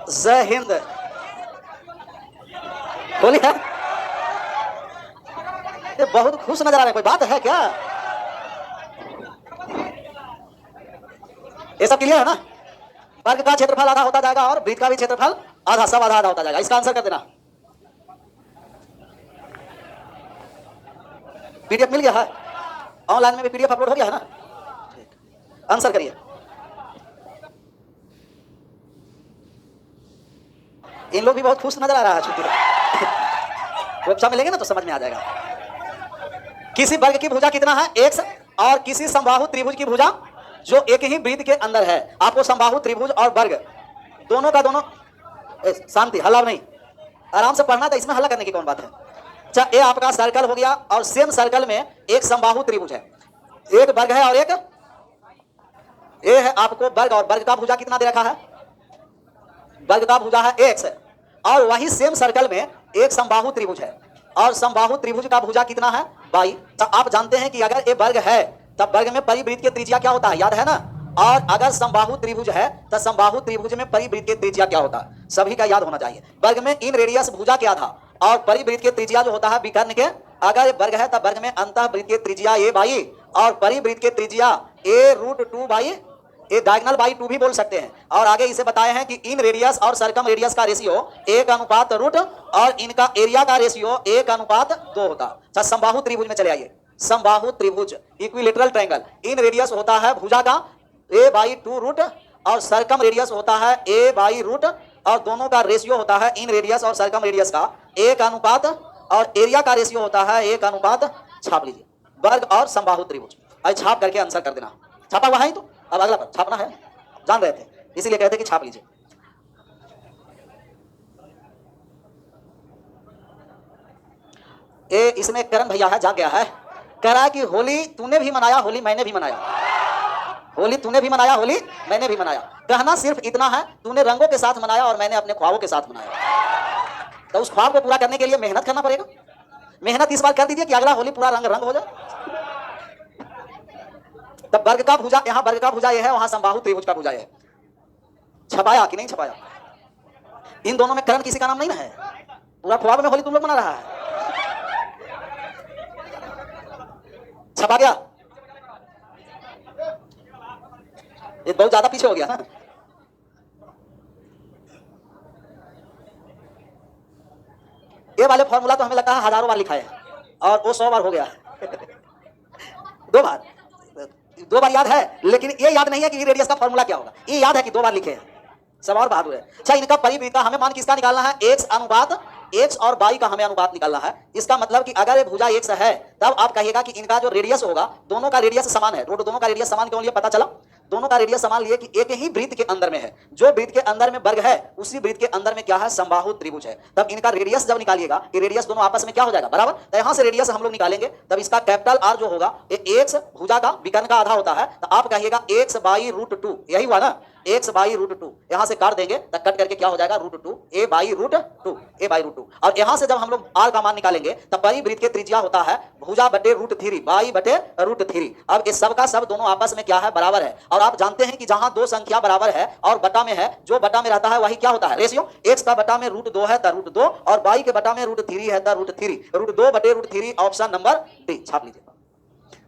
जय हिंद। बोलिए, ये बहुत खुश नजर आ रहे हैं, कोई बात है क्या? ये सब क्लियर है ना? वर्ग का क्षेत्रफल आधा होता जाएगा और वृत्त का भी क्षेत्रफल आधा, सब आधा आधा होता जाएगा। इसका आंसर कर देना। पीडीएफ मिल गया है, ऑनलाइन में भी पीडीएफ अपलोड हो गया है ना? आंसर करिए। इन लोग भी बहुत खुश नजर आ रहा है छुट्टी वेबसाइट में लेंगे ना तो समझ में आ जाएगा। किसी वर्ग की भुजा कितना है? x, और किसी समबाहु त्रिभुज की भुजा जो एक ही वृत्त के अंदर है। आपको समबाहु त्रिभुज और वर्ग दोनों का दोनों, शांति, हल्ला नहीं, आराम से पढ़ना था, इसमें हल्ला करने की कौन बात है। अच्छा, ये आपका सर्कल हो गया और सेम सर्कल में एक समबाहु त्रिभुज है, एक वर्ग है और एक ये है। आपको वर्ग और वर्ग का भुजा कितना दे रखा है? वर्ग का भुजा है x, और वही सेम सर्कल में एक समबाहु त्रिभुज है और समबाहु त्रिभुज का भुजा कितना है? y। तो आप जानते हैं कि अगर ये वर्ग है तब वर्ग में परिवृत्त की त्रिज्या क्या होता है, याद है ना? और अगर समबाहु त्रिभुज है तो समबाहु त्रिभुज में परिवृत्त की त्रिज्या क्या होता है? सभी का याद होना चाहिए। वर्ग में इन रेडियस भुजा क्या था और परिवृत्त की त्रिज्या जो होता है विकर्ण के। अगर वर्ग है तब वर्ग में अंतःवृत्त की त्रिज्या a बाई और परिवृत्त की त्रिज्या a√2 बाई, ये डायगोनल बाई 2 भी बोल सकते हैं। और आगे इसे बताए हैं कि इन रेडियस और सरकम रेडियस का रेशियो 1:रूट और इनका एरिया का रेशियो 1:2 होता। अच्छा, समबाहु त्रिभुज में चले आइए। समबाहु त्रिभुज इक्विलेटरल ट्रायंगल, इन रेडियस होता है भुजा का a/2 और सरकम रेडियस होता है a/रूट और दोनों का रेशियो होता है इन रेडियस और सरकम रेडियस का 1 और एरिया का रेशियो होता है 1। छाप लीजिए वर्ग और समबाहु त्रिभुज, आज छाप करके आंसर कर देना। छापा हुआ है तो अब अगला पर छापना है, जान रहे थे इसीलिए कहते कि छाप लीजिए। ये इसमें करण भैया है, जाग गया है, कह रहा है कि होली तूने भी मनाया, होली मैंने भी मनाया, होली तूने भी मनाया, होली मैंने भी मनाया। कहना सिर्फ इतना है, तूने रंगों के साथ मनाया और मैंने अपने ख्वाबों के साथ मनाया। तो उस ख्वाब को पूरा करने के लिए मेहनत करना पड़ेगा। मेहनत इस बार कर दीजिए कि अगला होली पूरा रंग रंग हो जाए। तब वर्ग का भुजा, यहाँ वर्ग का भुजा ये है, वहां समबाहु त्रिभुज का भुजा ये है। छपाया कि नहीं छपाया? इन दोनों में करण किसी का नाम नहीं ना है। पूरा ख्वाब में होली तुम लोग मना रहा है। छपा गया? ये बहुत ज्यादा पीछे हो गया ना। ये वाले फॉर्मूला तो हमें लगता है हजारों बार लिखा है और वो 100 बार हो गया। 2 बार याद है, लेकिन ये याद नहीं है कि रेडियस का फॉर्मूला क्या होगा। ये याद है कि 2 बार लिखे हैं। सब और बहादुर है। अच्छा, इनका परिवृत्त का हमें मान किसका निकालना है? x अनुपात x और y का हमें अनुपात निकालना है। इसका मतलब कि अगर ये भुजा x है तब आप कहिएगा कि इनका जो रेडियस होगा, दोनों का रेडियस समान है। दोनों का रेडियस समान क्यों लिए पता चला? दोनों का रेडियस समान लिए कि एक ही वृत्त के अंदर में है। जो वृत्त के अंदर में वर्ग है उसी वृत्त के अंदर में क्या है? समबाहु त्रिभुज है। तब इनका रेडियस जब निकालिएगा, ये रेडियस दोनों आपस में क्या हो जाएगा? बराबर। तो यहां से रेडियस हम लोग निकालेंगे, तब इसका कैपिटल R जो होगा ये x भुजा का विकर्ण का आधा होता है। तो आप कहिएगा x/√2, यही हुआ ना, x/√2। यहां से काट देंगे तो कट करके क्या हो जाएगा? √2, a/√2। और यहां से जब हम लोग r का मान निकालेंगे तब परिवृत्त के त्रिज्या होता है भुजा बटे √3, y बटे √3। अब इस सब का सब दोनों आपस में क्या है? बराबर है। और आप जानते हैं कि जहां दो संख्या बराबर है और बटा में है, जो बटा में रहता है वही क्या होता है? रेशियो। x का बटा में √2 है तो √2 और y के बटा में √3 है तो √3। √2 बटे √3 ऑप्शन नंबर डी, छाप लीजिए।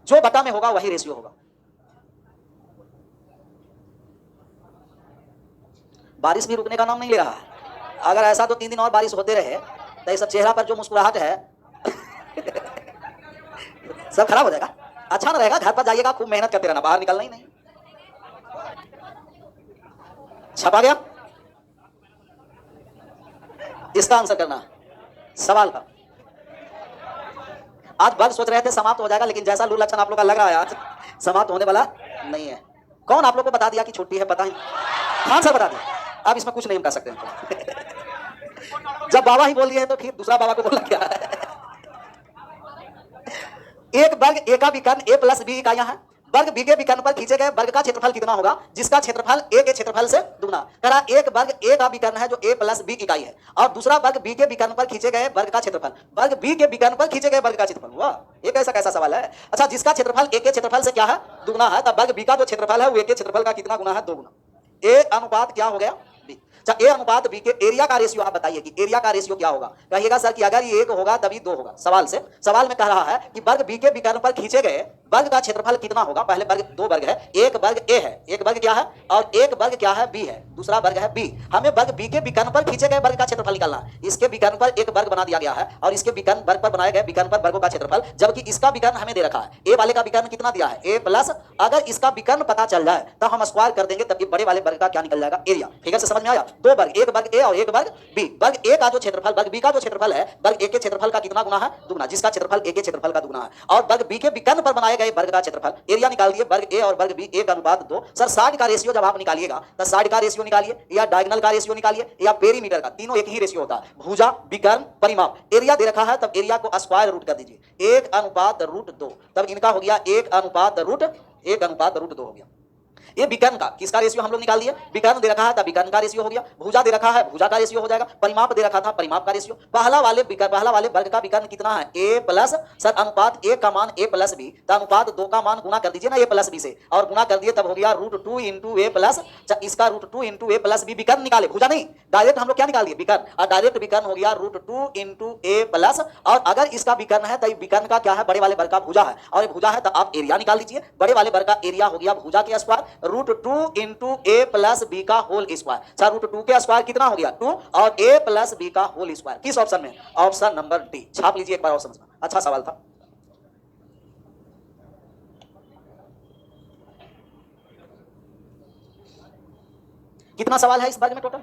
जो बटा में होगा वही रेशियो होगा। बारिश भी रुकने का नाम नहीं ले रहा है। अगर ऐसा तो 3 दिन और बारिश होते रहे तो ये सब चेहरा पर जो मुस्कुराहट है सब खराब हो जाएगा। अच्छा ना रहेगा। घर पर जाइएगा, खूब मेहनत करते रहना, बाहर निकलना ही नहीं। छपा गया? इसका आंसर करना सवाल का। आज वर्ग सोच रहे थे समाप्त हो जाएगा, लेकिन जैसा लू लक्षण आप लोग का लग रहा है आज समाप्त होने वाला नहीं है। कौन आप लोग को बता दिया कि छुट्टी है? पता ही खान सर बता दिया। अब इसमें कुछ नहीं हम कर सकते हैं। जब बाबा ही बोल दिए हैं तो फिर दूसरा बाबा को बोलना क्या है? एक वर्ग ए का विकर्ण a + b इकाइयां हैं। वर्ग b के विकर्ण पर खींचे गए वर्ग का क्षेत्रफल कितना होगा? जिसका क्षेत्रफल a के क्षेत्रफल से दुगना। करा एक वर्ग a का विकर्ण है जो a + b इकाई है, और दूसरा वर्ग b के विकर्ण पर खींचे गए वर्ग का क्षेत्रफल, वर्ग b के विकर्ण पर खींचे गए वर्ग का क्षेत्रफल। वाह, ये कैसा सवाल है। अच्छा, जिसका क्षेत्रफल a के क्षेत्रफल से क्या है? दुगना है, तब वर्ग b का जो क्षेत्रफल है वो a के क्षेत्रफल का कितना गुना है? 2 गुना। a अनुपात क्या हो गया? b। अच्छा, ए अनुपात बी के एरिया का रेशियो आप बताइए कि एरिया का रेशियो क्या होगा। कहिएगा सर कि अगर ये 1 होगा तभी 2 होगा। सवाल में कह रहा है कि वर्ग बी के विकर्ण पर खींचे गए वर्ग का क्षेत्रफल कितना होगा। पहले वर्ग 2 वर्ग है, एक वर्ग ए है, एक वर्ग क्या है और एक वर्ग क्या है बी है, दूसरा वर्ग है बी। हमें वर्ग बी के विकर्ण पर खींचे गए वर्ग का क्षेत्रफल निकालना है। इसके विकर्ण पर एक वर्ग बना दिया गया है और इसके विकर्ण वर्ग पर बनाए गए विकर्ण पर वर्गों का क्षेत्रफल, जबकि इसका विकर्ण हमें दे रखा है। ए वाले का विकर्ण कितना दिया है, ए प्लस, अगर इसका विकर्ण पता चल जाए तो हम स्क्वायर कर देंगे, तब ये बड़े वाले वर्ग का क्या निकल जाएगा, एरिया। फिगर से समझ में आया। 2 वर्ग, एक वर्ग ए और एक वर्ग बी। वर्ग ए का जो क्षेत्रफल वर्ग बी का जो क्षेत्रफल है वर्ग ए के क्षेत्रफल का कितना गुना है, दुगुना, जिसका क्षेत्रफल ए के क्षेत्रफल का दुगुना है। और वर्ग बी के विकर्ण पर बनाए गए वर्ग का क्षेत्रफल, एरिया निकाल दिए। वर्ग ए और वर्ग बी 1:2। सर 60 का रेशियो जब आप निकालिएगा तो 60 का रेशियो निकालिए या डायगोनल का रेशियो निकालिए या पेरीमीटर का, तीनों एक ही रेशियो होता है। भुजा, विकर्ण, परिमाप। एरिया दे रखा है तब एरिया को स्क्वायर रूट कर दीजिए, 1:2, तब इनका हो गया 1:√2 हो गया। ये विकर्ण का किसका रेशियो हम लोग निकाल दिए, विकर्ण दे रखा है तब विकर्ण का रेशियो हो गया। भुजा दे रखा है, भुजा का रेशियो हो जाएगा। परिमाप दे रखा था, परिमाप का रेशियो। पहला वाले वर्ग का विकर्ण कितना है, ए प्लस, सर अनुपात ए का मान ए प्लस बी, तो अनुपात 2 का मान गुना कर दीजिए ना ए प्लस बी से, और गुना कर दिए तब हो गया √2 इंटू ए प्लस, इसका √2 इंटू ए प्लस बी। विकर्ण निकाले, भुजा नहीं, डायरेक्ट हम लोग क्या निकाल दिए, विकर्ण, और डायरेक्ट विकर्ण हो गया √2 इंटू ए प्लस। और अगर इसका विकर्ण है तो विकर्ण का क्या है, बड़े वाले वर्ग का भुजा है, और भुजा है तो आप एरिया निकाल दीजिए। बड़े वाले वर्ग का एरिया हो गया भुजा के स्क्वायर √2 इंटू ए प्लस बी का होल स्क्वायर। सर √2 के स्क्वायर कितना हो गया 2 और ए प्लस बी का होल स्क्वायर। किस ऑप्शन में, ऑप्शन नंबर डी। छाप लीजिए एक बार और समझना, अच्छा सवाल था। कितना सवाल है इस वर्ग में टोटल,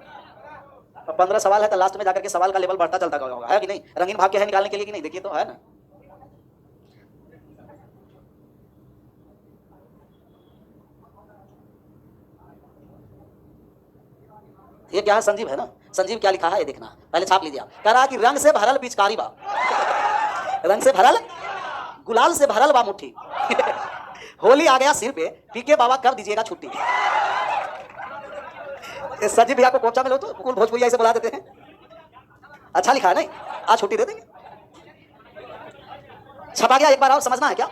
15 सवाल है, तो लास्ट में जाकर के सवाल का लेवल बढ़ता चलता होगा, है कि नहीं। रंगीन भाग के है निकालने के लिए कि नहीं, देखिए तो है ना। ये क्या है, संजीव है ना। संजीव क्या लिखा है ये देखना, पहले छाप लीजिए आप। कह रहा कि रंग से भरल पिचकारी बा, रंग से भरल, गुलाल से भरल बा मुट्ठी होली आ गया सिर पे, पीके बाबा कब दीजिएगा छुट्टी। संजीव भैया को कोचा में लो तो कुल भोजपुरी ऐसे बुला देते हैं। अच्छा लिखा है नहीं, आज छुट्टी दे देंगे। छपा गया, एक बार और समझना है क्या।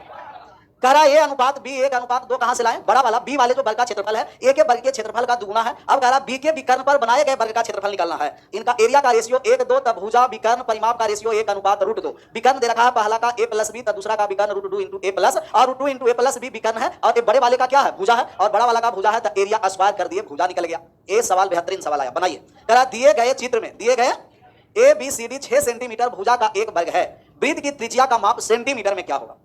कह रहा है ए अनुपात बी 1:2 कहां से लाएं, बड़ा वाला बी वाले जो वर्ग का क्षेत्रफल है ए के वर्ग के क्षेत्रफल का दुगुना है। अब कह रहा बी के विकर्ण पर बनाए गए वर्ग का क्षेत्रफल निकालना है। इनका एरिया का रेशियो 1:2, तब भुजा विकर्ण परिमाप का रेशियो 1:√2। विकर्ण दे रखा है पहला का ए प्लस बी, तब दूसरा का विकर्ण √2 इंटू ए प्लस, और √2 इंटू ए प्लस बी विकर्ण है, और ये बड़े वाले का क्या है, भुजा है, और बड़ा वाला का भुजा है, तो एरिया स्क्वायर कर दिए, भुजा निकल गया। ए सवाल बेहतरीन सवाल आया, बनाइए। कह रहा दिए गए चित्र में दिए गए A B C D 6 centimetre भुजा का एक वर्ग है, वृत्त की त्रिज्या का माप सेंटीमीटर में क्या होगा।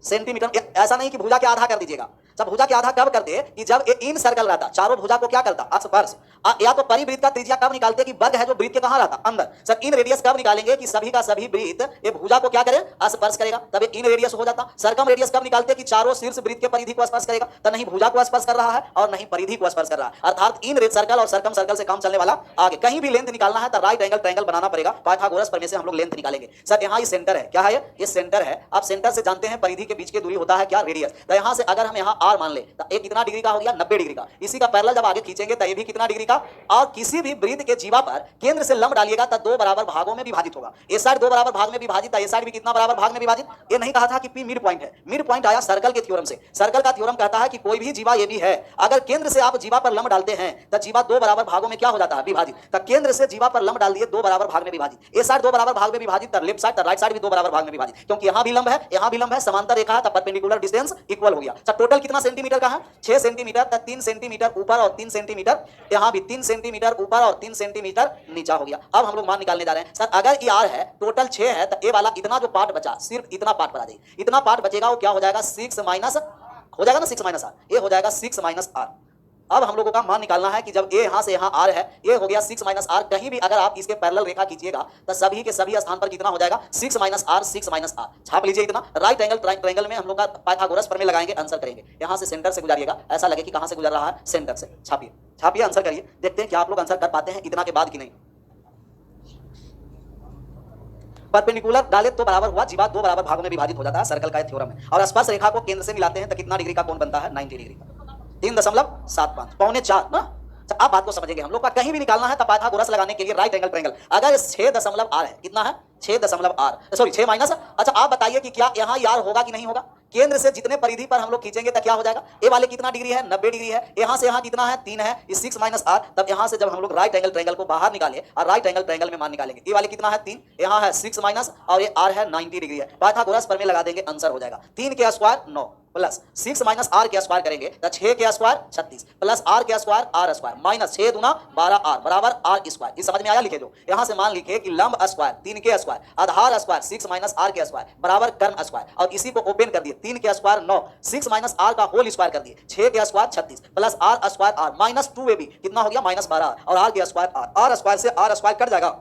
सेंटीमीटर, ऐसा नहीं कि भुजा के आधा कर दीजिएगा। सब भुजा के आधा कब करते कि जब ये इन सर्कल रहता, चारों भुजा को क्या करता, स्पर्श, या तो परिवृत्त का त्रिज्या कब निकालते कि वर्ग है जो वृत्त के कहां रहता, अंदर। सर इन रेडियस कब निकालेंगे कि सभी का सभी वृत्त ये भुजा को क्या करे, स्पर्श करेगा, तब इन रेडियस हो जाता। सर्कम रेडियस कब निकालते कि चारों शीर्ष वृत्त के परिधि को स्पर्श करेगा, तो नहीं भुजा को स्पर्श कर रहा है और नहीं परिधि को स्पर्श कर रहा है, अर्थात इन सर्कल और सर्कम सर्कल से काम चलने वाला। आगे कहीं भी लेंथ निकालना है तो राइट एंगल ट्रायंगल बनाना पड़ेगा, पाइथागोरस प्रमेय से हम लोग लेंथ निकालेंगे। सर यहाँ ये सेंटर है, क्या है ये सेंटर है। आप सेंटर से जानते हैं परिधि के बीच की दूरी होता है क्या, रेडियस। तो यहाँ से अगर हम यहाँ r मान ले तो एक कितना डिग्री का हो गया, 90 डिग्री का। इसी का पैरेलल जब आगे खींचेंगे तो ये भी कितना डिग्री का, और किसी भी वृत्त के जीवा पर केंद्र से लंब डालिएगा तो 2 बराबर भागों में विभाजित होगा। ये साइड 2 बराबर भाग में विभाजित, ये साइड भी कितना बराबर भाग में विभाजित। ये नहीं कहा था कि पी मिड पॉइंट है, मिड पॉइंट आया सर्कल के थ्योरम से। सर्कल का थ्योरम कहता है कि कोई भी जीवा ये भी है, अगर केंद्र से आप जीवा पर लंब डालते हैं तो जीवा 2 बराबर भागों में क्या हो जाता है, विभाजित। तो केंद्र से जीवा पर लंब डाल दिए 2 बराबर भाग में विभाजित। ये साइड 2 बराबर भाग में विभाजित, लेफ्ट साइड राइट साइड भी 2 बराबर भाग में विभाजित, क्योंकि यहाँ भी लंब है यहाँ भी लंब है, समांतर रेखा है, तब परपेंडिकुलर डिस्टेंस इक्वल हो गया। टोटल कितना सेंटीमीटर का है, 6 सेंटीमीटर, 3 सेंटीमीटर ऊपर और 3 सेंटीमीटर, यहाँ भी 3 सेंटीमीटर ऊपर और 3 सेंटीमीटर नीचा हो गया। अब हम लोग मान निकालने जा रहे हैं। सर अगर ये r है, टोटल 6 है, तो ए वाला इतना जो पार्ट बचा, सिर्फ इतना पार्ट बना देंगे, इतना पार्ट बचेगा वो क्या हो जाएगा, 6 माइनस हो जाएगा ना, 6 माइनस आर, ये हो जाएगा 6 माइनस आर। अब हम लोगों का मान निकालना है कि जब ए यहाँ से यहाँ आर है, ये हो गया 6 माइनस आर। कहीं भी अगर आप इसके पैरेलल रेखा खींचिएगा तो सभी के सभी स्थान पर कितना हो जाएगा, 6 माइनस आर, 6 माइनस आर। छाप लीजिए इतना। राइट एंगल ट्रायंगल में हम लोग का पाइथागोरस प्रमेय लगाएंगे, आंसर करेंगे। यहाँ से सेंटर से गुजारिएगा, ऐसा लगे कि कहाँ से गुजर रहा है, सेंटर से। छापिए छापिए, आंसर करिए, देखते हैं कि आप लोग आंसर कर पाते हैं इतना के बाद कि नहीं। परपेंडिकुलर डाले तो बराबर हुआ, जीवा 2 बराबर भागों में विभाजित हो जाता है, सर्कल का थ्योरम है। और स्पर्श रेखा को केंद्र से मिलाते हैं तो कितना डिग्री का कोण बनता है, 90 डिग्री का, 3.75 पौने 4 ना। आप बात को समझेंगे। हम लोग का कहीं भी निकालना है तो पाइथागोरस लगाने के लिए राइट एंगल ट्रायंगल। अगर 6.r है, कितना है 6 माइनस, अच्छा आप बताइए कि क्या यहाँ यार होगा कि नहीं होगा, केंद्र से जितने परिधि पर हम लोग खींचेंगे तो क्या हो जाएगा, ए वाले कितना डिग्री है, 90 डिग्री है, यहां से यहां कितना है, 3 है, इस 6 माइनस आर, तब यहां से जब हम लोग राइट एंगल ट्रायंगल को बाहर निकाले और राइट एंगल ट्रायंगल में मान निकालेंगे, ए वाले कितना है 3, यहां है 6 माइनस और ये आर है 90 डिग्री है, पाइथागोरस प्रमेय लगा देंगे, आंसर हो जाएगा 3 के स्क्वायर 9 प्लस 6 माइनस आर के स्क्वायर करेंगे तो 6 के स्क्वायर 36 प्लस आर के स्क्वायर आर स्क्वायर माइनस 6 दूना 12 आर बराबर आर स्क्वायर। इस समझ में आया, लिखे दो यहां से मान लिखे कि लंब स्क्वायर 3 के स्क्वायर आधार स्क्वायर 6 माइनस आर के स्क्वायर बराबर कर्ण स्क्वायर, और इसी को ओपन कर दिए 3 के स्क्वायर 9 6 माइनस आर का होल स्क्वायर कर दिए 6 के square 36 plus r square r minus 2ab कितना हो गया माइनस 12 और आर के स्क्वायर आर स्क्वायर से आर स्क्वायर कट जाएगा,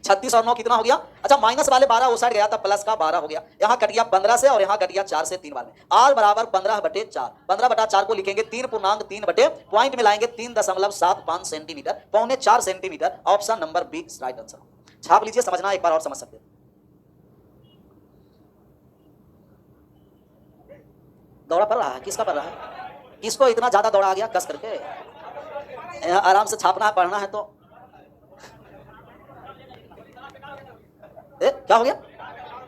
36 और 9 कितना हो गया, अच्छा माइनस वाले 12 उस साइड गया था, प्लस का 12 हो गया, यहाँ कट गया 15 से और यहाँ कट गया 4 से 3 बार में, आर बराबर 15/4 15/4 को लिखेंगे 3.3 बटे पॉइंट में लाएंगे 3.75 centimetre, 3.25 centimetre, option number B right answer. छाप लीजिए, समझना एक बार और समझ सकते हैं। दौड़ा पड़ रहा है, किसका पड़ रहा है, किसको इतना ज्यादा दौड़ा आ गया कस करके, आराम से छापना है, पढ़ना है तो क्या हो गया,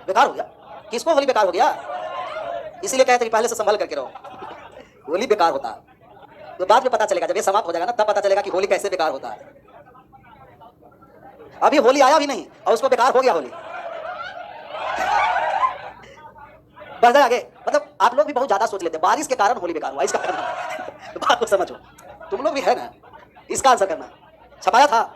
बेकार हो गया, किसको होली बेकार हो गया, इसीलिए कहते हैं कि पहले से संभल करके रहो, होली बेकार होता है तो बाद में पता चलेगा, जब ये समाप्त हो जाएगा ना तब पता चलेगा कि होली कैसे बेकार होता है, अभी होली आया भी नहीं और उसको बेकार हो गया होली। बढ़ जाए आगे, मतलब आप लोग भी बहुत ज्यादा सोच लेते हैं, बारिश के कारण होली बेकार हुआ, इसका कारण बात को समझो, तुम लोग भी है ना, इसका आंसर करना। छपाया था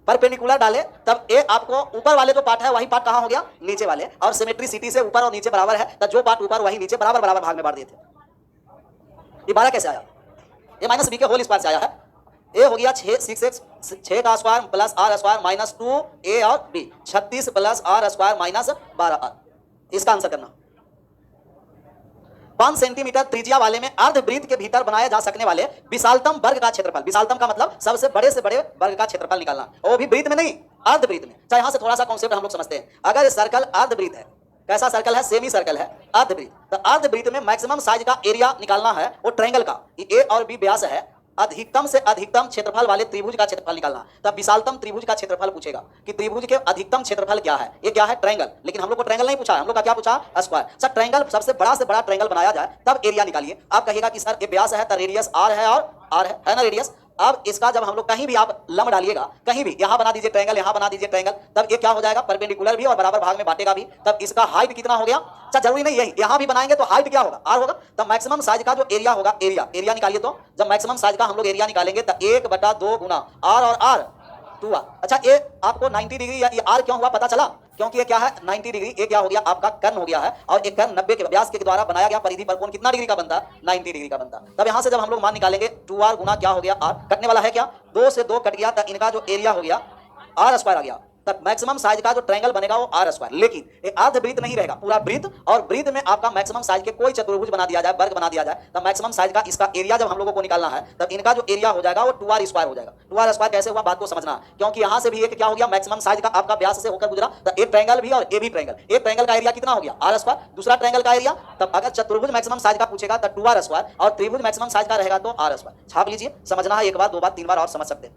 परपेंडिकुलर डाले तब ए आपको ऊपर वाले जो पार्ट है वही पार्ट कहां हो गया, नीचे वाले, और सिमेट्रिसिटी से ऊपर और नीचे बराबर है तो जो पार्ट ऊपर वही नीचे बराबर बराबर भाग में बांट दिए थे। ये 12 कैसे आया, ये माइनस बी के होल स्क्वायर से आया है, ए हो गया 6 का square plus r square minus 2 A और B 36 plus r square minus 12 r, इसका आंसर करना। 5 सेंटीमीटर त्रिज्या वाले में अर्धवृत्त के भीतर बनाया जा सकने वाले विशालतम वर्ग का क्षेत्रफल, विशालतम का मतलब सबसे बड़े से बड़े वर्ग का क्षेत्रफल निकालना, वो भी वृत्त में नहीं अर्धवृत्त में। चाहे यहां से थोड़ा सा कॉन्सेप्ट हम लोग समझते हैं, अगर सर्कल अर्धवृत्त है, कैसा सर्कल है, सेमी सर्कल है, अर्धवृत्त, तो अर्धवृत्त में मैक्सिमम साइज का एरिया निकालना है, वो ट्रायंगल का ए और बी व्यास है, अधिकतम से अधिकतम क्षेत्रफल वाले त्रिभुज का क्षेत्रफल निकालना, तब विशालतम त्रिभुज का क्षेत्रफल पूछेगा कि त्रिभुज के अधिकतम क्षेत्रफल क्या है, ये क्या है ट्रायंगल, लेकिन हम लोग को ट्रायंगल नहीं पूछा, हम लोग का क्या पूछा स्क्वायर। सर ट्रायंगल सबसे बड़ा से बड़ा ट्रायंगल बनाया जाए तब एरिया निकालिए, आप कहिएगा कि सर ये व्यास है तो रेडियस आर है और आर है ना रेडियस। अब इसका जब हम लोग कहीं भी आप लंब डालिएगा, कहीं भी यहां बना दीजिए ट्रायंगल, यहां बना दीजिए ट्रायंगल, तब ये क्या हो जाएगा परपेंडिकुलर भी और बराबर भाग में बांटेगा भी, तब इसका हाइट कितना हो गया, अच्छा जरूरी नहीं यही यहां भी बनाएंगे तो हाइट क्या होगा आर होगा, तब मैक्सिमम साइज का जो एरिया होगा, एरिया निकालिए, तो जब मैक्सिमम साइज का हम लोग एरिया निकालेंगे तो 1/2 गुना आर और आर 2 अच्छा ये आपको 90 डिग्री या ये आर क्यों हुआ पता चला, क्योंकि ये क्या है 90 डिग्री, ये क्या हो गया आपका कर्ण हो गया है, और एक कर्ण 90 के व्यास के द्वारा बनाया गया परिधि पर कोण कितना डिग्री का बनता, 90 डिग्री का बनता। तब यहां से जब हम लोग मान निकालेंगे 2r गुना क्या हो गया r, कटने वाला है क्या, 2 से 2 कट गया तो इनका जो एरिया हो गया आर स्क्वायर आ गया, तब मैक्सिमम साइज का जो ट्रायंगल बनेगा वो आर स्क्वायर, लेकिन ये अर्धवृत्त नहीं रहेगा, पूरा वृत्त, और वृत्त में आपका मैक्सिमम साइज के कोई चतुर्भुज बना दिया जाए, वर्ग बना दिया जाए, तब मैक्सिमम साइज का इसका एरिया जब हम लोगों को निकालना है तब इनका जो एरिया हो जाएगा वो 2r स्क्वायर हो जाएगा। 2r स्क्वायर कैसे हुआ बात को समझना, क्योंकि यहां से भी एक क्या हो गया मैक्सिमम साइज का आपका व्यास से होकर गुजरा, तो एक ट्रायंगल भी और ए भी ट्रायंगल, एक ट्रायंगल का एरिया कितना हो गया आर स्क्वायर, दूसरा ट्रायंगल का एरिया, तब अगर चतुर्भुज मैक्सिमम साइज का पूछेगा तो 2r स्क्वायर, और त्रिभुज मैक्सिमम साइज का रहेगा तो आर स्क्वायर। छाप लीजिए, समझना है, एक बार 2 बार 3 बार और समझ सकते हैं।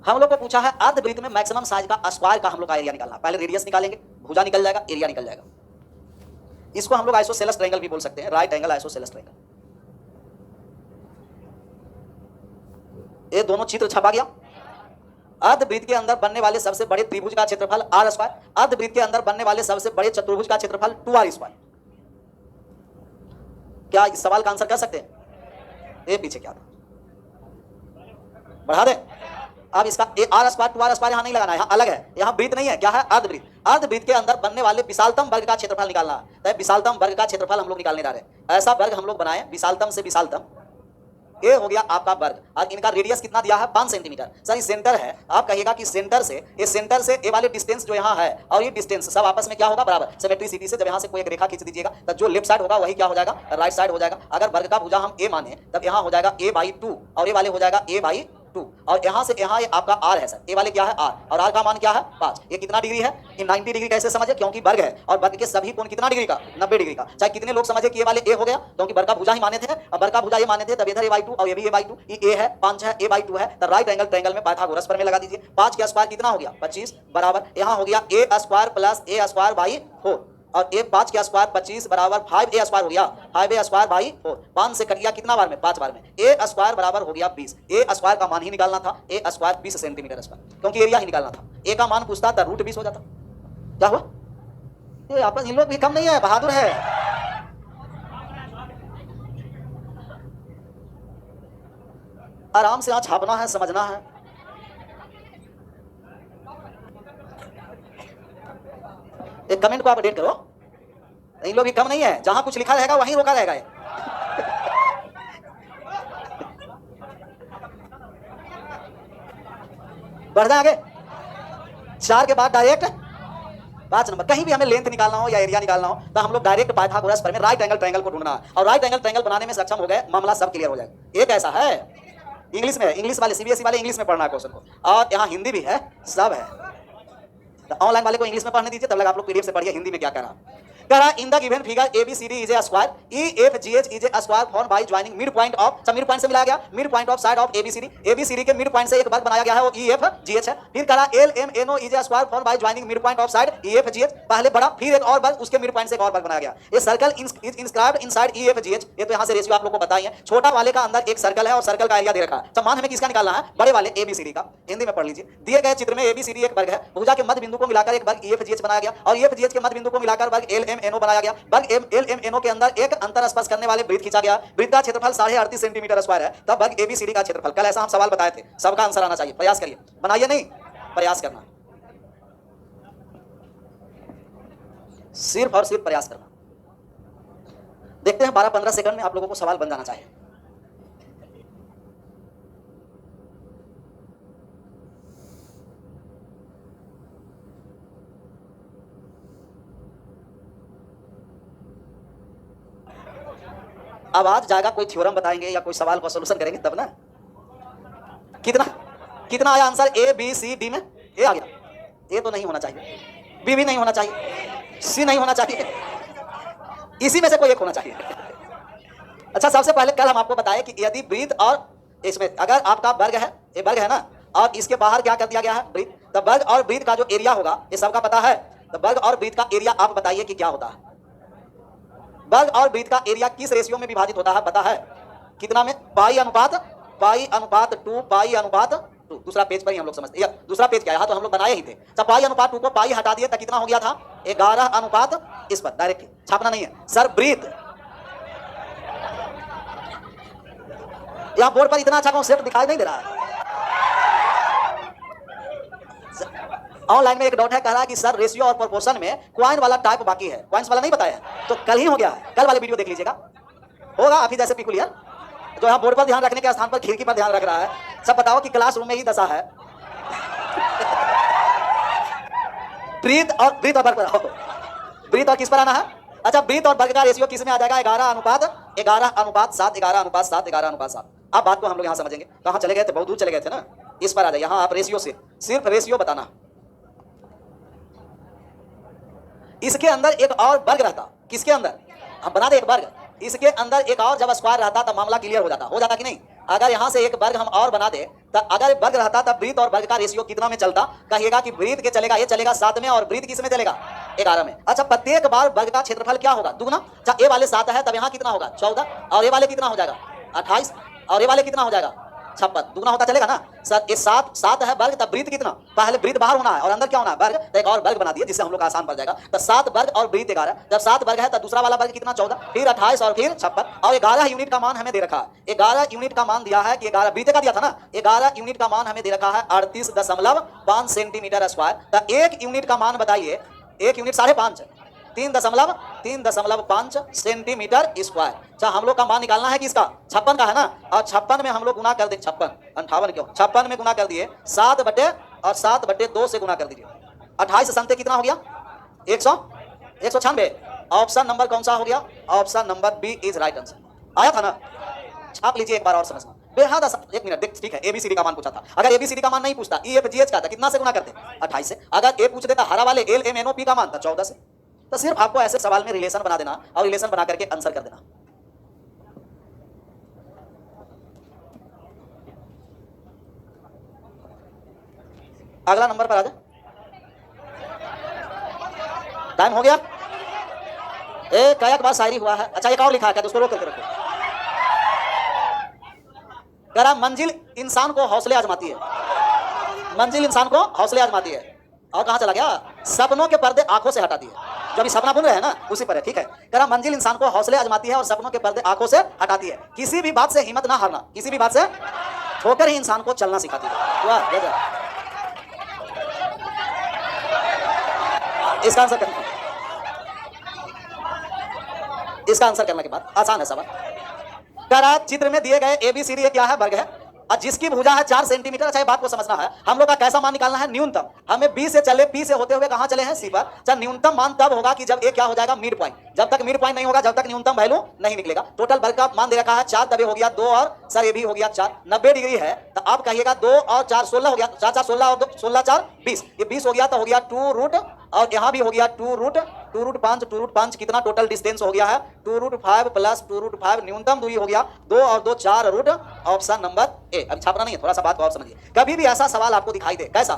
हम लोग को पूछा है अर्धवृत्त में मैक्सिमम साइज का स्क्वायर का हम लोग का एरिया निकालना, पहले रेडियस निकालेंगे, भुजा निकल जाएगा, एरिया निकल जाएगा, इसको हम लोग आइसोसेलेस ट्रायंगल भी बोल सकते हैं, राइट एंगल आइसोसेलेस ट्रायंगल। ये दोनों चित्र छपा गया। अर्धवृत्त के अंदर बनने वाले सबसे बड़े त्रिभुज का क्षेत्रफल आर स्क्वायर, अर्धवृत्त के अंदर बनने वाले सबसे बड़े चतुर्भुज का क्षेत्रफल 2r स्क्वायर। क्या इस सवाल का आंसर कर सकते हैं, ये पीछे क्या था, बढ़ा दें। अब इसका आर स्क्वायर 2r स्क्वायर यहां नहीं लगाना है, यहां अलग है, यहां वृत्त नहीं है, क्या है अर्धवृत्त। अर्धवृत्त के अंदर बनने वाले विशालतम वर्ग का क्षेत्रफल निकालना है, तो विशालतम वर्ग का क्षेत्रफल हम लोग निकालने जा रहे हैं। ऐसा वर्ग हम लोग बनाए विशालतम से विशालतम, ये हो गया आपका वर्ग, और इनका रेडियस कितना दिया है 5 सेंटीमीटर। सर ये सेंटर है, आप कहिएगा कि सेंटर से ए वाले डिस्टेंस जो यहाँ है और ये डिस्टेंस सब आपस में क्या होगा बराबर, सिमेट्रिसिटी से जब यहाँ से कोई एक रेखा खींच दीजिएगा तो जो लेफ्ट साइड होगा वही क्या हो जाएगा राइट साइड हो जाएगा। अगर वर्ग का भुजा हम ए माने तब यहाँ हो जाएगा a/2 और ये वाले हो जाएगा a/2, 2 और यहाँ से यहाँ ये आपका r है सर, ए वाले क्या है r और r का मान क्या है 5। ये कितना डिग्री है? ये 90 डिग्री कैसे समझे? क्योंकि वर्ग है और वर्ग के सभी कोण कितना डिग्री का? 90 डिग्री का। चाहे कितने लोग समझे कि ये वाले a हो गया, क्योंकि वर्ग का भुजा ही माने थे और वर्ग का भुजा ये माने थे, तब इधर a/2 और ये भी a/2, ये a है 5 है a/2 है, तो राइट एंगल ट्रायंगल में पाइथागोरस प्रमेय लगा दीजिए। 5 के स्क्वायर कितना हो गया? 25 बराबर यहाँ हो गया a square plus a square by 4 और ए 5 के स्क्वायर 25 बराबर 5a स्क्वायर हो गया 5a स्क्वायर बाई 4। 5 से कट गया कितना बार में? 5 बार में। ए स्क्वायर बराबर हो गया 20। ए स्क्वायर का मान ही निकालना था, ए स्क्वायर 20 सेंटीमीटर स्क्वायर, क्योंकि एरिया ही निकालना था। ए का मान पूछता था रूट 20 हो जाता। क्या हुआ? ये आपस इन लोग भी कम नहीं है, बहादुर है। आराम से यहाँ छापना है, समझना है। एक कमेंट को आप अपडेट करो, इन लोग भी कम नहीं है, जहां कुछ लिखा रहेगा वहीं रोका रहेगा। बढ़ जाए आगे। 4 के बाद डायरेक्ट 5 नंबर। कहीं भी हमें लेंथ निकालना हो या एरिया निकालना हो तो हम लोग डायरेक्ट पाइथागोरस प्रमेय राइट एंगल ट्रायंगल को ढूंढना है और राइट एंगल ट्रायंगल बनाने में सक्षम हो गए, मामला सब क्लियर हो जाएगा। एक ऐसा है इंग्लिश में, इंग्लिश वाले सीबीएसई वाले इंग्लिश में पढ़ना है क्वेश्चन को, और यहाँ हिंदी भी है, सब है। ऑनलाइन वाले को इंग्लिश में पढ़ने दीजिए, तब लगा आप लोग पीडीएफ से पढ़िए हिंदी में क्या कह रहा। In the given figure ABCD is a square, EFGH is a square form by joining mid point of, mid point से मिलाया गया mid point of side of ABCD के मिड पॉइंट से एक वर्ग बनाया गया है, वो EFGH है। फिर कह रहा LMNO is a square form by joining mid point of side EFGH, पहले बड़ा फिर एक और वर्ग, उसके मिड पॉइंट से एक और वर्ग बनाया गया। ये circle is inscribed inside EFGH। ये तो यहाँ से रेशियो आप लोग को बताई है। छोटा वाले का अंदर एक सर्कल है और सर्कल का एरिया दे रखा है। तो मान हमें किसका निकालना है? बड़े वाले ABCD का। हिंदी में पढ़ लीजिए। दिए गए चित्र में ABCD एक वर्ग है, भुजा के मध्य बिंदु को मिलाकर एक वर्ग EFGH बनाया गया और EFGH के मध्य बिंदु को मिलाकर वर्ग LMNO बनाया गया। वर्ग LMNO के अंदर एक अंतर स्पर्श करने वाले वृत्त खींचा गया। वृत्त का क्षेत्रफल 38.5 सेंटीमीटर स्क्वायर है। तब वर्ग ABCD का क्षेत्रफल, कल ऐसा हम सवाल बताए थे, सबका आंसर आना चाहिए। प्रयास करिए, बनाइए नहीं, प्रयास करना, सिर्फ और सिर्फ प्रयास करना। देखते हैं 12-15 सेकंड में आप लोगों को सवाल बन जाना चाहिए। अब आज जाएगा कोई थ्योरम बताएंगे या कोई सवाल का सॉल्यूशन करेंगे तब ना। कितना कितना आया आंसर? ABCD में ए आ गया। ए तो नहीं होना चाहिए, बी भी नहीं होना चाहिए, सी नहीं होना चाहिए, इसी में से कोई एक होना चाहिए। अच्छा, सबसे पहले कल हम आपको बताए कि यदि वृत्त और इसमें अगर आपका वर्ग है, ये वर्ग है ना, और इसके बाहर क्या कर दिया गया है? वृत्त। तो वर्ग और वृत्त का जो एरिया होगा ये सबका पता है। तो वर्ग और वृत्त का एरिया आप बताइए कि क्या होता है? वर्ग और वृत्त का एरिया किस रेशियो में विभाजित होता है? पता है कितना में? पाई अनुपात 2 पाई अनुपात 2। दूसरा पेज पर ही हम लोग समझते हैं। दूसरा पेज क्या है? हाँ, तो हम लोग बनाए ही थे। जब पाई अनुपात 2 को पाई हटा दिए तो कितना हो गया था? 11 अनुपात, इस पर डायरेक्ट छापना नहीं है सर। वृत्त यहाँ बोर्ड पर इतना अच्छा कॉन्सेप्ट दिखाई नहीं दे रहा है। ऑनलाइन में एक डाउट है, कह रहा है कि सर रेशियो और प्रोपोर्शन में क्वाइन वाला टाइप बाकी है, क्वाइंस वाला नहीं बताया, तो कल ही हो गया है। कल वाले वीडियो देख लीजिएगा, होगा आप ही जैसे पिकुलियर जो यहाँ बोर्ड पर ध्यान रखने के स्थान पर खिड़की पर ध्यान रख रहा है। सब बताओ कि क्लासरूम में ही दशा है। वृत्त और वर्ग पर आओ। वृत्त और किस पर आना है? अच्छा, वृत्त और वर्ग का रेशियो किस में आ जाएगा? 11 अनुपात 7, 11 अनुपात 7, 11 अनुपात 7। अब बात को हम लोग यहाँ समझेंगे। कहाँ चले गए थे? बहुत दूर चले गए थे ना। इस पर आ जाए, यहाँ आप रेशियो से सिर्फ रेशियो बताना। इसके अंदर एक और वर्ग रहता, किसके अंदर? हम बना दे एक वर्ग, इसके अंदर एक और जब स्क्वायर रहता तब मामला क्लियर हो जाता कि नहीं? अगर यहाँ से एक वर्ग हम और बना दे तो अगर वर्ग रहता तब वृत्त और वर्ग का रेशियो कितना में चलता? कहिएगा कि वृत्त के चलेगा, ये चलेगा 7 में और वृत्त किस में चलेगा? 11 में। अच्छा, प्रत्येक बार वर्ग का क्षेत्रफल क्या होगा? दुगना। अच्छा, ए वाले 7 है तब यहाँ कितना होगा? 14, और ए वाले कितना हो जाएगा? 28, और ए वाले कितना हो जाएगा? 56। दुगना होता चलेगा ना सर। ये 7 है वर्ग, तब वृत्त कितना? पहले वृत्त बाहर होना है और अंदर क्या होना है? वर्ग। तो एक और वर्ग बना दिए जिससे हम लोग का आसान पड़ जाएगा। तो 7 वर्ग और वृत्त 11। जब 7 वर्ग है तो दूसरा वाला वर्ग कितना? 14, फिर 28 और फिर 56, और 11 यूनिट का मान हमें दे रखा है। 11 यूनिट का मान दिया है कि 11 वृत्त का दिया था ना, 11 यूनिट का मान हमें दे रखा है 38.5 सेंटीमीटर स्क्वायर। तो 1 यूनिट का मान बताइए। 1 यूनिट 5.5, 3.5 सेंटीमीटर स्क्वायर। अच्छा, हम लोग का मान निकालना है कि इसका 56 का है ना, और 56 में हम लोग गुना कर दें। 58 क्यों? 56 में गुना कर दिए 7/2 से गुना कर दीजिए। 28 संते कितना हो गया? 196। ऑप्शन नंबर कौन सा हो गया? Option number B is right answer. आया था ना? छाप लीजिए एक बार और समझना। बेहद आसान। एक मिनट देख, ठीक है एबीसीडी का मान पूछा था, अगर एबीसीडी का मान नहीं पूछता ईएफजीएच का था, कितना से गुना करते 28 से। अगर ए पूछ देता हरा वाले एलएमएनओपी का मान था 14 से। तो सिर्फ आपको ऐसे सवाल में रिलेशन बना देना और रिलेशन बना करके आंसर कर देना। अगला नंबर पर आ जाए। टाइम हो गया। एक काया के बाद शायरी हुआ है। अच्छा एक और लिखा है क्या, तो उसको रोक करके रखो। कह रहा मंजिल इंसान को हौसले आजमाती है, मंजिल इंसान को हौसले आजमाती है। और कहां चला गया, सपनों के पर्दे आंखों से हटाती है। जो अभी सपना बुन रहे हैं ना उसी पर है, ठीक है। कह रहा मंजिल इंसान को हौसले आजमाती है और सपनों के पर्दे आंखों से हटाती है। किसी भी बात से हिम्मत ना हारना, किसी भी बात से ठोकर ही इंसान को चलना सिखाती है। वाह गजब। इसका आंसर करना, इसका आंसर करने के बाद आसान है सवाल। कह रहा चित्र में दिए गए एबीसीडी क्या है, वर्ग है, और जिसकी भुजा है 4 सेंटीमीटर। अच्छा बात को समझना है, हम लोग का कैसा मान निकालना है, न्यूनतम। हमें बी से चले, पी से होते हुए कहां चले हैं, सी पर। अच्छा न्यूनतम मान तब होगा कि जब ए क्या हो जाएगा, मिड पॉइंट। जब तक मिड पॉइंट नहीं होगा, जब तक न्यूनतम वैल्यू नहीं निकलेगा। टोटल वर्ग का मान दे रखा है 4, तभी हो गया 2 और सर ये भी हो गया 4। 90 डिग्री है तो आप कहिएगा 2 और 4 16 हो गया, 4 4 16 और 16 4 20। ये 20 हो गया तो हो गया 2 रूट, और यहाँ भी हो गया 2 रूट 5 कितना टोटल डिस्टेंस हो गया है 2 रूट 5 प्लस 2 रूट 5। न्यूनतम दूरी हो गया 2 और 2 4 रूट। Option number A. अब छापना नहीं है, थोड़ा सा बात को और समझिए। कभी भी ऐसा सवाल आपको दिखाई दे, कैसा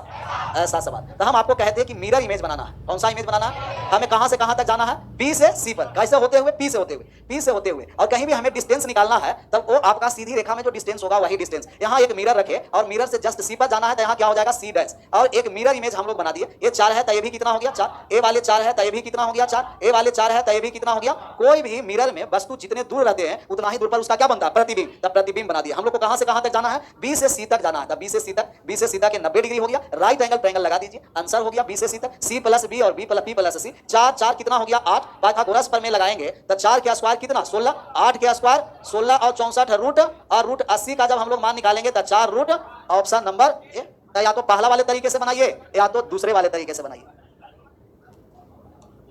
ऐसा सवाल, तो हम आपको कहते हैं कि मिरर इमेज बनाना है। कौन सा इमेज बनाना है, हमें कहां से कहां तक जाना है, बी से सी पर, कैसे होते हुए, पी से होते हुए, पी से होते हुए। और कहीं भी हमें डिस्टेंस निकालना है तब वो आपका सीधी रेखा में जो डिस्टेंस होगा वही डिस्टेंस। यहाँ एक मिरर रखे और मिरर से जस्ट सी पर जाना है तो यहाँ क्या हो जाएगा, सी डैश। और एक मिरर इमेज हम लोग बना दिए। ये 4 है तो ये भी कितना हो गया 4, ए वाले 4 है तो ये भी कितना हो गया 4, ए वाले 4 है तो ये भी कितना हो गया। कोई भी मिरर में वस्तु जितने दूर रहते हैं उतना ही दूर पर उसका क्या बनता है, प्रतिबिंब। तब प्रतिबिंब बना दिया। हम लोग को कहां से कहां तक जाना है, बी से सी तक जाना है। तब बी से सी तक, बी से सी तक 90 डिग्री हो गया। राइट एंगल ट्रायंगल लगा दीजिए, आंसर हो गया बी से सी तक, सी प्लस बी और बी प्लस सी। 4 4 कितना हो गया 8। पाइथागोरस पर में लगाएंगे तो 4 के स्क्वायर कितना 16, 8 के स्क्वायर 16 और 64 रूट, और रूट 80 का जब हम लोग मान निकालेंगे तो 4 रूट। Option number A. या तो पहला वाले तरीके से बनाइए या तो दूसरे वाले तरीके से बनाइए।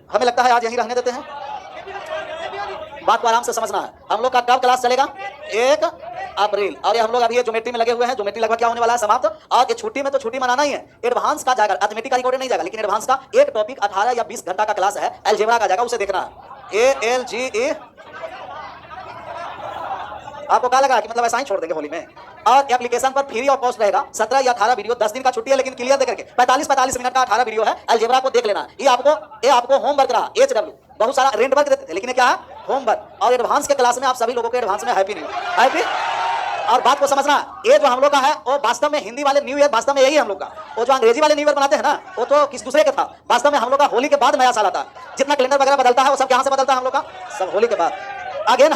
हमें लगता है आज यहीं रहने देते हैं, बात को आराम से समझना है। हम लोग का कब क्लास चलेगा, 1 अप्रैल। और ये हम लोग अभी ज्योमेट्री में लगे हुए हैं। ज्योमेट्री लगभग क्या होने वाला है, समाप्त। और ये छुट्टी में तो छुट्टी मनाना ही है। एडवांस का जाएगा, अर्थमेटिक का रिकॉर्ड नहीं जाएगा, लेकिन एडवांस का एक टॉपिक 18 या 20 घंटा का क्लास है, अलजेब्रा का जाएगा, उसे देखना है। ALGE। आपको क्या लगा कि मतलब ऐसा ही छोड़ देंगे होली में। और एप्लीकेशन पर फ्री ऑफ कॉस्ट रहेगा 17 या 18 वीडियो। 10 दिन का छुट्टी है लेकिन क्लियर दे करके 45 मिनट का 18 वीडियो है, अलजेब्रा को देख लेना। ये आपको होमवर्क रहा, HW। बहुत सारा रेंट वर्क देते थे लेकिन क्या है, होमवर्क। और एडवांस के क्लास में आप सभी लोगों को एडवांस में हैप्पी न्यू ईयर, हैप्पी। और बात को समझना, ये जो हम लोग का है वो वास्तव में हिंदी वाले न्यू ईयर वास्तव में यही है हम लोग का। वो जो अंग्रेजी वाले न्यू ईयर बनाते हैं ना वो तो किस दूसरे का था। वास्तव में हम लोग का होली के बाद नया साल आता है। जितना कैलेंडर वगैरह बदलता है वो सब कहां से बदलता है हम लोग का, सब होली के बाद। अगेन